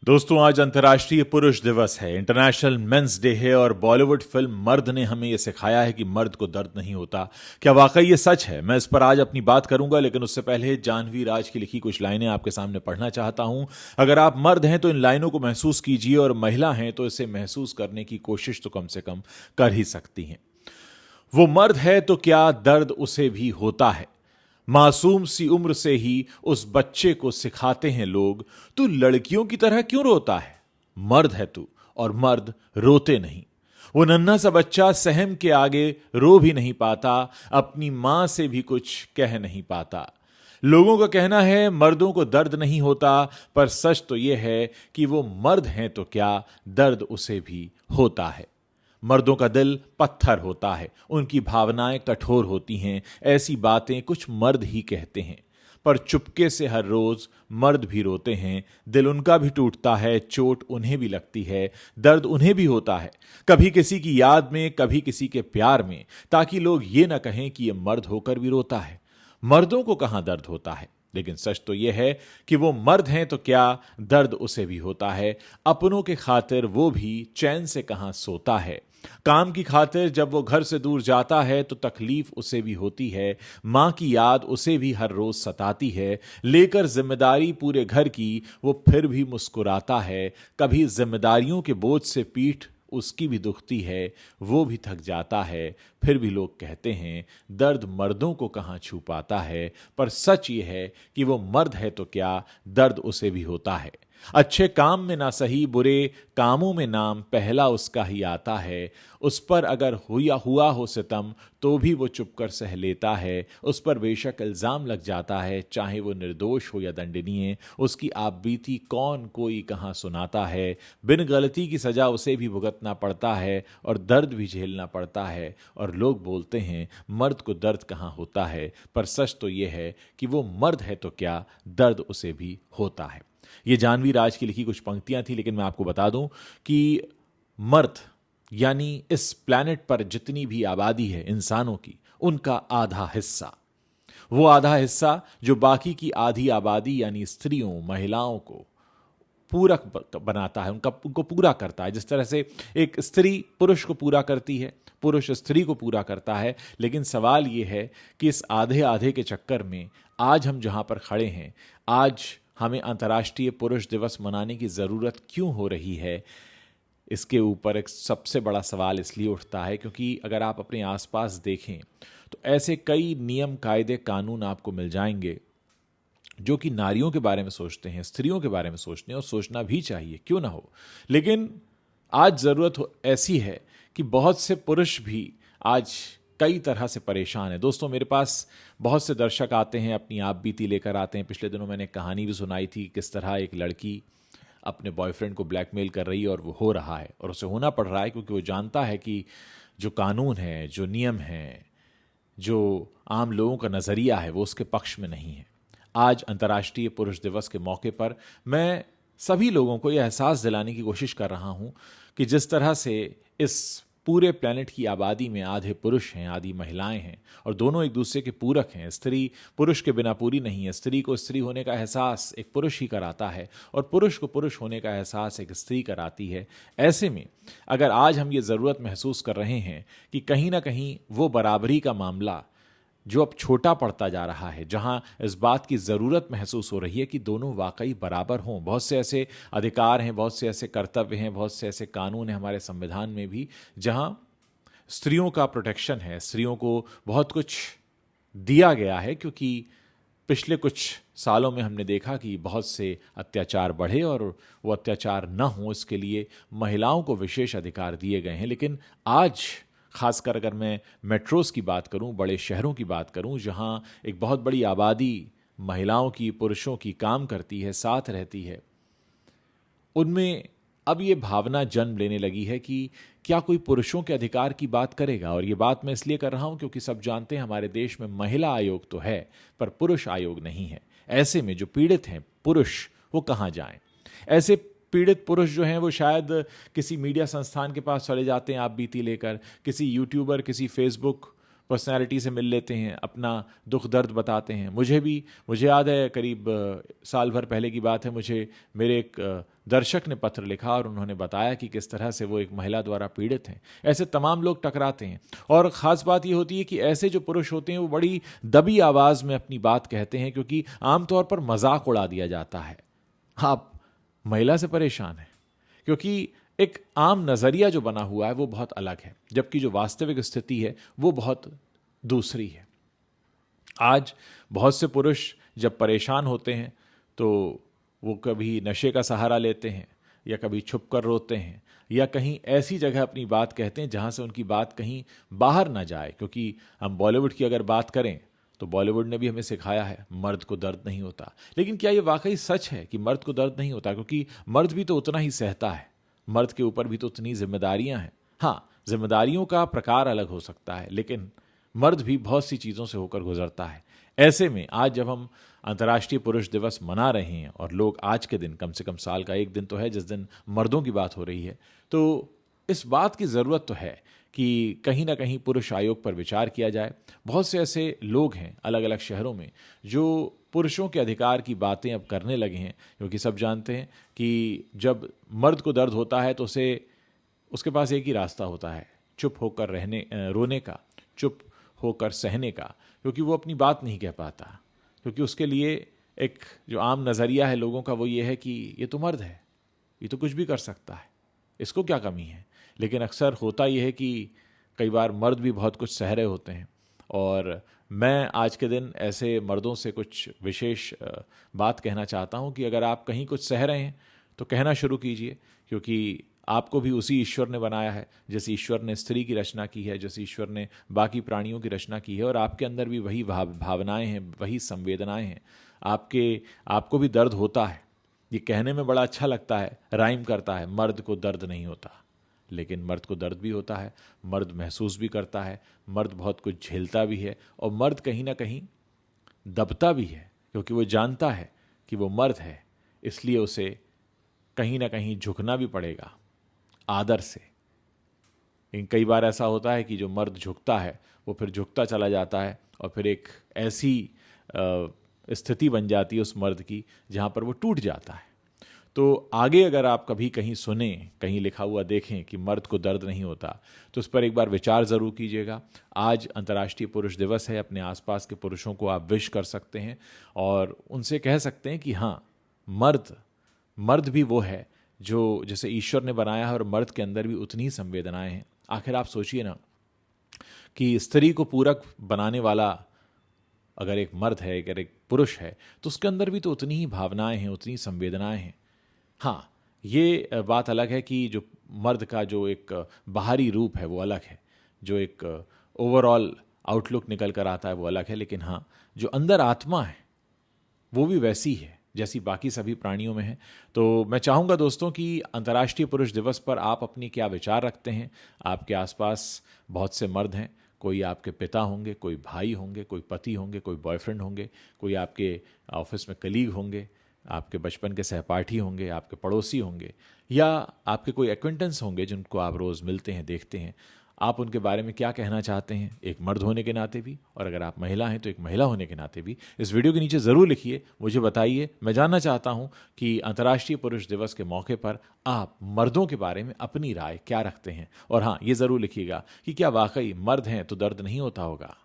दोस्तों, आज अंतर्राष्ट्रीय पुरुष दिवस है, इंटरनेशनल मेंस डे है और बॉलीवुड फिल्म मर्द ने हमें यह सिखाया है कि मर्द को दर्द नहीं होता। क्या वाकई ये सच है? मैं इस पर आज अपनी बात करूंगा, लेकिन उससे पहले जानवी राज की लिखी कुछ लाइनें आपके सामने पढ़ना चाहता हूं। अगर आप मर्द हैं तो इन लाइनों को महसूस कीजिए और महिला हैं तो इसे महसूस करने की कोशिश तो कम से कम कर ही सकती हैं। वो मर्द है तो क्या दर्द उसे भी होता है। मासूम सी उम्र से ही उस बच्चे को सिखाते हैं लोग, तू लड़कियों की तरह क्यों रोता है। मर्द है तू और मर्द रोते नहीं। वो नन्हा सा बच्चा सहम के आगे रो भी नहीं पाता, अपनी मां से भी कुछ कह नहीं पाता। लोगों का कहना है मर्दों को दर्द नहीं होता, पर सच तो यह है कि वो मर्द हैं तो क्या दर्द उसे भी होता है। मर्दों का दिल पत्थर होता है, उनकी भावनाएं कठोर होती हैं। ऐसी बातें कुछ मर्द ही कहते हैं, पर चुपके से हर रोज मर्द भी रोते हैं। दिल उनका भी टूटता है, चोट उन्हें भी लगती है, दर्द उन्हें भी होता है। कभी किसी की याद में, कभी किसी के प्यार में, ताकि लोग ये ना कहें कि ये मर्द होकर भी रोता है। मर्दों को कहां दर्द होता है, लेकिन सच तो यह है कि वो मर्द हैं तो क्या दर्द उसे भी होता है। अपनों के खातिर वो भी चैन से कहां सोता है। काम की खातिर जब वो घर से दूर जाता है तो तकलीफ उसे भी होती है। मां की याद उसे भी हर रोज सताती है। लेकर जिम्मेदारी पूरे घर की वो फिर भी मुस्कुराता है। कभी जिम्मेदारियों के बोझ से पीठ उसकी भी दुखती है, वो भी थक जाता है। फिर भी लोग कहते हैं दर्द मर्दों को कहां छू पाता है, पर सच ये है कि वो मर्द है तो क्या दर्द उसे भी होता है। अच्छे काम में ना सही, बुरे कामों में नाम पहला उसका ही आता है। उस पर अगर हुआ हो सितम तो भी वो चुपकर सह लेता है। उस पर बेशक इल्जाम लग जाता है, चाहे वो निर्दोष हो या दंडनीय। उसकी आप बीती कौन कोई कहां सुनाता है। बिन गलती की सजा उसे भी भुगतना पड़ता है और दर्द भी झेलना पड़ता है। और लोग बोलते हैं मर्द को दर्द कहां होता है, पर सच तो ये है कि वो मर्द है तो क्या दर्द उसे भी होता है। ये जानवी राज की लिखी कुछ पंक्तियां थी, लेकिन मैं आपको बता दूं कि मर्द यानी इस प्लैनेट पर जितनी भी आबादी है इंसानों की, उनका आधा हिस्सा, वो आधा हिस्सा जो बाकी की आधी आबादी यानी स्त्रियों महिलाओं को पूरक बनाता है, उनको पूरा करता है। जिस तरह से एक स्त्री पुरुष को पूरा करती है, पुरुष स्त्री को पूरा करता है। लेकिन सवाल यह है कि इस आधे आधे के चक्कर में आज हम जहां पर खड़े हैं, आज हमें अंतर्राष्ट्रीय पुरुष दिवस मनाने की ज़रूरत क्यों हो रही है। इसके ऊपर एक सबसे बड़ा सवाल इसलिए उठता है क्योंकि अगर आप अपने आसपास देखें तो ऐसे कई नियम कायदे कानून आपको मिल जाएंगे जो कि नारियों के बारे में सोचते हैं, स्त्रियों के बारे में सोचते हैं, और सोचना भी चाहिए, क्यों ना हो। लेकिन आज ज़रूरत ऐसी है कि बहुत से पुरुष भी आज कई तरह से परेशान है। दोस्तों, मेरे पास बहुत से दर्शक आते हैं, अपनी आप बीती लेकर आते हैं। पिछले दिनों मैंने एक कहानी भी सुनाई थी, किस तरह एक लड़की अपने बॉयफ्रेंड को ब्लैकमेल कर रही है और वो हो रहा है, और उसे होना पड़ रहा है क्योंकि वो जानता है कि जो कानून है, जो नियम है, जो आम लोगों का नज़रिया है, वो उसके पक्ष में नहीं है। आज अंतर्राष्ट्रीय पुरुष दिवस के मौके पर मैं सभी लोगों को यह एहसास दिलाने की कोशिश कर रहा हूं कि जिस तरह से इस पूरे प्लेनेट की आबादी में आधे पुरुष हैं, आधी महिलाएं हैं, और दोनों एक दूसरे के पूरक हैं। स्त्री पुरुष के बिना पूरी नहीं है। स्त्री को स्त्री होने का एहसास एक पुरुष ही कराता है और पुरुष को पुरुष होने का एहसास एक स्त्री कराती है। ऐसे में अगर आज हम ये ज़रूरत महसूस कर रहे हैं कि कहीं ना कहीं वो बराबरी का मामला जो अब छोटा पड़ता जा रहा है, जहां इस बात की ज़रूरत महसूस हो रही है कि दोनों वाकई बराबर हों। बहुत से ऐसे अधिकार हैं, बहुत से ऐसे कर्तव्य हैं, बहुत से ऐसे कानून हैं हमारे संविधान में भी जहां स्त्रियों का प्रोटेक्शन है, स्त्रियों को बहुत कुछ दिया गया है। क्योंकि पिछले कुछ सालों में हमने देखा कि बहुत से अत्याचार बढ़े और वो अत्याचार न हो, इसके लिए महिलाओं को विशेष अधिकार दिए गए हैं। लेकिन आज खासकर अगर मैं मेट्रोस की बात करूं, बड़े शहरों की बात करूं, जहां एक बहुत बड़ी आबादी महिलाओं की, पुरुषों की काम करती है, साथ रहती है, उनमें अब ये भावना जन्म लेने लगी है कि क्या कोई पुरुषों के अधिकार की बात करेगा। और ये बात मैं इसलिए कर रहा हूं क्योंकि सब जानते हैं हमारे देश में महिला आयोग तो है, पर पुरुष आयोग नहीं है। ऐसे में जो पीड़ित हैं पुरुष, वो कहां जाएं। ऐसे पीड़ित पुरुष जो हैं वो शायद किसी मीडिया संस्थान के पास चले जाते हैं आप बीती लेकर, किसी यूट्यूबर, किसी फेसबुक पर्सनैलिटी से मिल लेते हैं, अपना दुख दर्द बताते हैं। मुझे याद है करीब साल भर पहले की बात है, मुझे मेरे एक दर्शक ने पत्र लिखा और उन्होंने बताया कि किस तरह से वो एक महिला द्वारा पीड़ित हैं। ऐसे तमाम लोग टकराते हैं और ख़ास बात ये होती है कि ऐसे जो पुरुष होते हैं वो बड़ी दबी आवाज़ में अपनी बात कहते हैं, क्योंकि आमतौर पर मजाक उड़ा दिया जाता है। आप महिला से परेशान हैं क्योंकि एक आम नज़रिया जो बना हुआ है वो बहुत अलग है, जबकि जो वास्तविक स्थिति है वो बहुत दूसरी है। आज बहुत से पुरुष जब परेशान होते हैं तो वो कभी नशे का सहारा लेते हैं, या कभी छुप कर रोते हैं, या कहीं ऐसी जगह अपनी बात कहते हैं जहाँ से उनकी बात कहीं बाहर ना जाए। क्योंकि हम बॉलीवुड की अगर बात करें तो बॉलीवुड ने भी हमें सिखाया है मर्द को दर्द नहीं होता। लेकिन क्या ये वाकई सच है कि मर्द को दर्द नहीं होता? क्योंकि मर्द भी तो उतना ही सहता है, मर्द के ऊपर भी तो उतनी जिम्मेदारियां हैं। हाँ, जिम्मेदारियों का प्रकार अलग हो सकता है, लेकिन मर्द भी बहुत सी चीज़ों से होकर गुजरता है। ऐसे में आज जब हम अंतर्राष्ट्रीय पुरुष दिवस मना रहे हैं और लोग आज के दिन, कम से कम साल का एक दिन तो है जिस दिन मर्दों की बात हो रही है, तो इस बात की ज़रूरत तो है कि कहीं ना कहीं पुरुष आयोग पर विचार किया जाए। बहुत से ऐसे लोग हैं अलग अलग शहरों में जो पुरुषों के अधिकार की बातें अब करने लगे हैं, क्योंकि सब जानते हैं कि जब मर्द को दर्द होता है तो उसके पास एक ही रास्ता होता है, चुप होकर रोने का, चुप होकर सहने का, क्योंकि वो अपनी बात नहीं कह पाता। क्योंकि उसके लिए एक जो आम नज़रिया है लोगों का वो ये है कि ये तो मर्द है, ये तो कुछ भी कर सकता है, इसको क्या कमी है। लेकिन अक्सर होता यह है कि कई बार मर्द भी बहुत कुछ सह रहे होते हैं। और मैं आज के दिन ऐसे मर्दों से कुछ विशेष बात कहना चाहता हूं कि अगर आप कहीं कुछ सह रहे हैं तो कहना शुरू कीजिए, क्योंकि आपको भी उसी ईश्वर ने बनाया है। जैसे ईश्वर ने स्त्री की रचना की है, जैसे ईश्वर ने बाकी प्राणियों की रचना की है, और आपके अंदर भी वही भावनाएं हैं, वही संवेदनाएं हैं। आपको भी दर्द होता है। ये कहने में बड़ा अच्छा लगता है, राइम करता है, मर्द को दर्द नहीं होता, लेकिन मर्द को दर्द भी होता है, मर्द महसूस भी करता है, मर्द बहुत कुछ झेलता भी है, और मर्द कहीं ना कहीं दबता भी है, क्योंकि वो जानता है कि वो मर्द है, इसलिए उसे कहीं ना कहीं झुकना भी पड़ेगा आदर से। लेकिन कई बार ऐसा होता है कि जो मर्द झुकता है वो फिर झुकता चला जाता है, और फिर एक ऐसी स्थिति बन जाती है उस मर्द की जहाँ पर वो टूट जाता है। तो आगे अगर आप कभी कहीं सुने, कहीं लिखा हुआ देखें कि मर्द को दर्द नहीं होता, तो उस पर एक बार विचार ज़रूर कीजिएगा। आज अंतर्राष्ट्रीय पुरुष दिवस है, अपने आसपास के पुरुषों को आप विश कर सकते हैं और उनसे कह सकते हैं कि हाँ, मर्द भी वो है जो जैसे ईश्वर ने बनाया है, और मर्द के अंदर भी उतनी ही संवेदनाएं हैं। आखिर आप सोचिए ना कि स्त्री को पूरक बनाने वाला अगर एक मर्द है, अगर एक पुरुष है, तो उसके अंदर भी तो उतनी ही भावनाएं हैं, उतनी संवेदनाएं हैं। हाँ, ये बात अलग है कि जो मर्द का जो एक बाहरी रूप है वो अलग है, जो एक ओवरऑल आउटलुक निकल कर आता है वो अलग है, लेकिन हाँ, जो अंदर आत्मा है वो भी वैसी है जैसी बाकी सभी प्राणियों में है। तो मैं चाहूँगा दोस्तों कि अंतर्राष्ट्रीय पुरुष दिवस पर आप अपनी क्या विचार रखते हैं। आपके आसपास बहुत से मर्द हैं, कोई आपके पिता होंगे, कोई भाई होंगे, कोई पति होंगे, कोई बॉयफ्रेंड होंगे, कोई आपके ऑफिस में कलीग होंगे, आपके बचपन के सहपाठी होंगे, आपके पड़ोसी होंगे, या आपके कोई एक्वेंटेंस होंगे जिनको आप रोज़ मिलते हैं, देखते हैं। आप उनके बारे में क्या कहना चाहते हैं, एक मर्द होने के नाते भी, और अगर आप महिला हैं तो एक महिला होने के नाते भी। इस वीडियो के नीचे ज़रूर लिखिए, मुझे बताइए। मैं जानना चाहता हूं कि अंतर्राष्ट्रीय पुरुष दिवस के मौके पर आप मर्दों के बारे में अपनी राय क्या रखते हैं। और हाँ, ये ज़रूर लिखिएगा कि क्या वाकई मर्द हैं तो दर्द नहीं होता होगा।